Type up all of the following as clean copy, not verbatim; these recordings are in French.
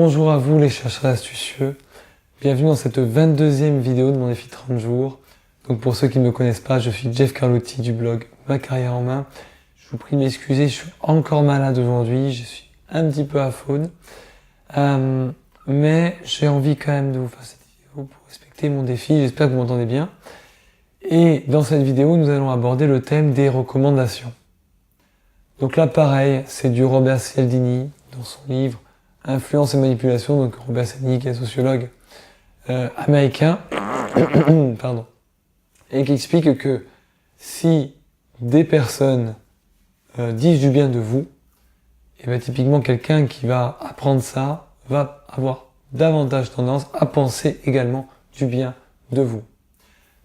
Bonjour à vous les chercheurs astucieux, bienvenue dans cette 22e vidéo de mon défi 30 jours. Donc pour ceux qui ne me connaissent pas, je suis Jeff Carlotti du blog Ma Carrière en Main. Je vous prie de m'excuser, je suis encore malade aujourd'hui, je suis un petit peu aphone. Mais j'ai envie quand même de vous faire cette vidéo pour respecter mon défi, j'espère que vous m'entendez bien. Et dans cette vidéo, nous allons aborder le thème des recommandations. Donc là pareil, c'est du Robert Cialdini dans son livre Influence et manipulation, donc Robert Cialdini qui est sociologue américain, pardon, et qui explique que si des personnes disent du bien de vous, et bien typiquement quelqu'un qui va apprendre ça va avoir davantage tendance à penser également du bien de vous.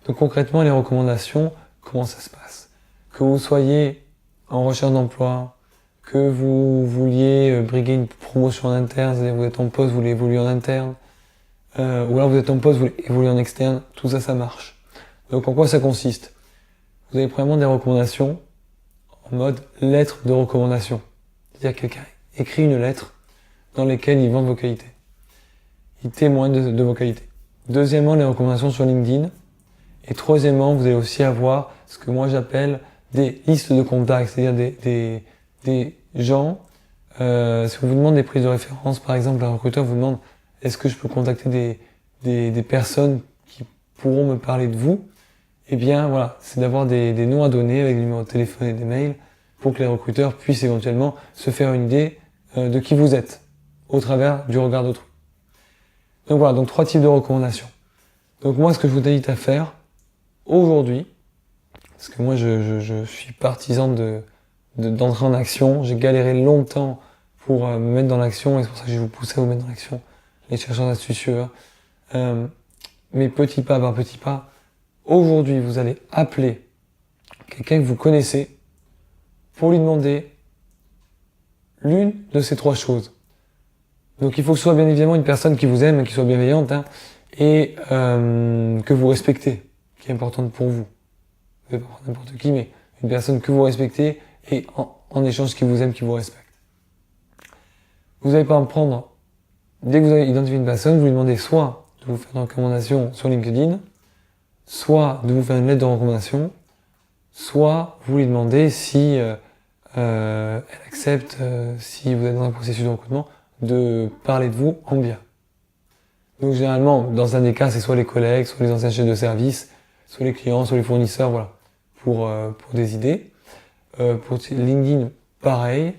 Donc concrètement, les recommandations, comment ça se passe? Que vous soyez en recherche d'emploi, que vous vouliez briguer une promotion en interne, c'est-à-dire vous êtes en poste, vous voulez évoluer en interne, ou alors vous êtes en poste, vous voulez évoluer en externe, tout ça, ça marche. Donc en quoi ça consiste? Vous avez premièrement des recommandations en mode lettre de recommandation. C'est-à-dire quelqu'un écrit une lettre dans laquelle il vante vos qualités. Il témoigne de vos qualités. Deuxièmement, les recommandations sur LinkedIn. Et troisièmement, vous allez aussi avoir ce que moi j'appelle des listes de contacts, c'est-à-dire des gens, si on vous demande des prises de référence, par exemple, un recruteur vous demande est-ce que je peux contacter des personnes qui pourront me parler de vous, eh bien voilà, c'est d'avoir des noms à donner avec des numéros de téléphone et des mails pour que les recruteurs puissent éventuellement se faire une idée de qui vous êtes au travers du regard d'autrui. Donc voilà, donc 3 types de recommandations. Donc moi, ce que je vous invite à faire aujourd'hui, parce que moi je suis partisan d'entrer en action, j'ai galéré longtemps pour me mettre dans l'action, et c'est pour ça que je vais vous pousser à vous mettre dans l'action, les chercheurs astucieux. Mais petit pas par petit pas, aujourd'hui vous allez appeler quelqu'un que vous connaissez pour lui demander l'une de ces 3 choses. Donc il faut que ce soit bien évidemment une personne qui vous aime, qui soit bienveillante, et que vous respectez, qui est importante pour vous. Vous pouvez pas prendre n'importe qui, mais une personne que vous respectez et en échange qui vous aime, qui vous respecte. Vous n'allez pas en prendre, dès que vous avez identifié une personne, vous lui demandez soit de vous faire une recommandation sur LinkedIn, soit de vous faire une lettre de recommandation, soit vous lui demandez si elle accepte, si vous êtes dans un processus de recrutement, de parler de vous en bien. Donc généralement, dans un des cas, c'est soit les collègues, soit les anciens chefs de service, soit les clients, soit les fournisseurs, voilà, pour des idées. Pour LinkedIn, pareil.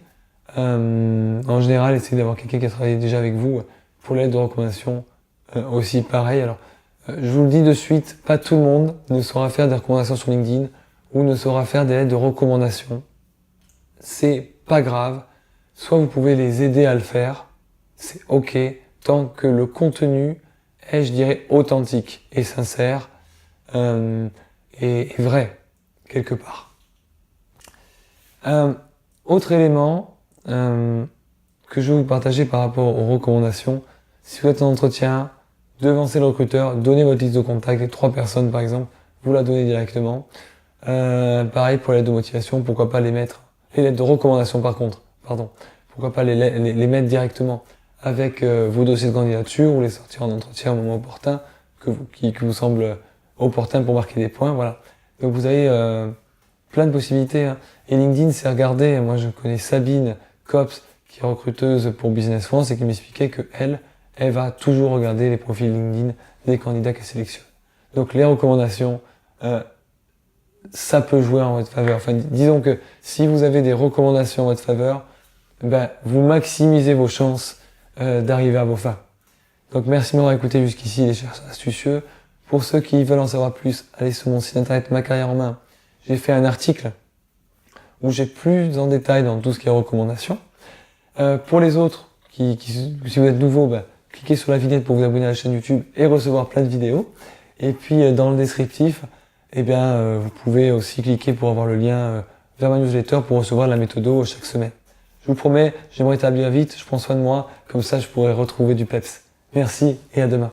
En général, essayez d'avoir quelqu'un qui a travaillé déjà avec vous pour l'aide de recommandation, aussi pareil. Alors, je vous le dis de suite, pas tout le monde ne saura faire des recommandations sur LinkedIn ou ne saura faire des lettres de recommandation. C'est pas grave. Soit vous pouvez les aider à le faire, c'est ok, tant que le contenu est, je dirais, authentique et sincère et vrai, quelque part. Autre élément que je vais vous partager par rapport aux recommandations, si vous êtes en entretien, devancez le recruteur, donnez votre liste de contacts, les 3 personnes par exemple, vous la donnez directement. Pareil pour les lettres de motivation, pourquoi pas les mettre, les lettres de recommandation par contre, pardon, pourquoi pas les mettre directement avec vos dossiers de candidature ou les sortir en entretien au moment opportun qui vous semble opportun pour marquer des points, voilà. Donc vous avez plein de possibilités, Et LinkedIn, c'est regarder, moi je connais Sabine Cops qui est recruteuse pour Business France et qui m'expliquait que elle va toujours regarder les profils LinkedIn des candidats qu'elle sélectionne. Donc les recommandations, ça peut jouer en votre faveur. Enfin, disons que si vous avez des recommandations en votre faveur, vous maximisez vos chances d'arriver à vos fins. Donc merci de m'avoir écouté jusqu'ici, les chercheurs astucieux. Pour ceux qui veulent en savoir plus, allez sur mon site internet Ma Carrière en Main. J'ai fait un article où j'ai plus en détail dans tout ce qui est recommandations. Pour les autres, si vous êtes nouveau, cliquez sur la vignette pour vous abonner à la chaîne YouTube et recevoir plein de vidéos. Et puis dans le descriptif, vous pouvez aussi cliquer pour avoir le lien vers ma newsletter pour recevoir la méthode chaque semaine. Je vous promets, j'aimerais établir vite, je prends soin de moi, comme ça je pourrai retrouver du peps. Merci et à demain.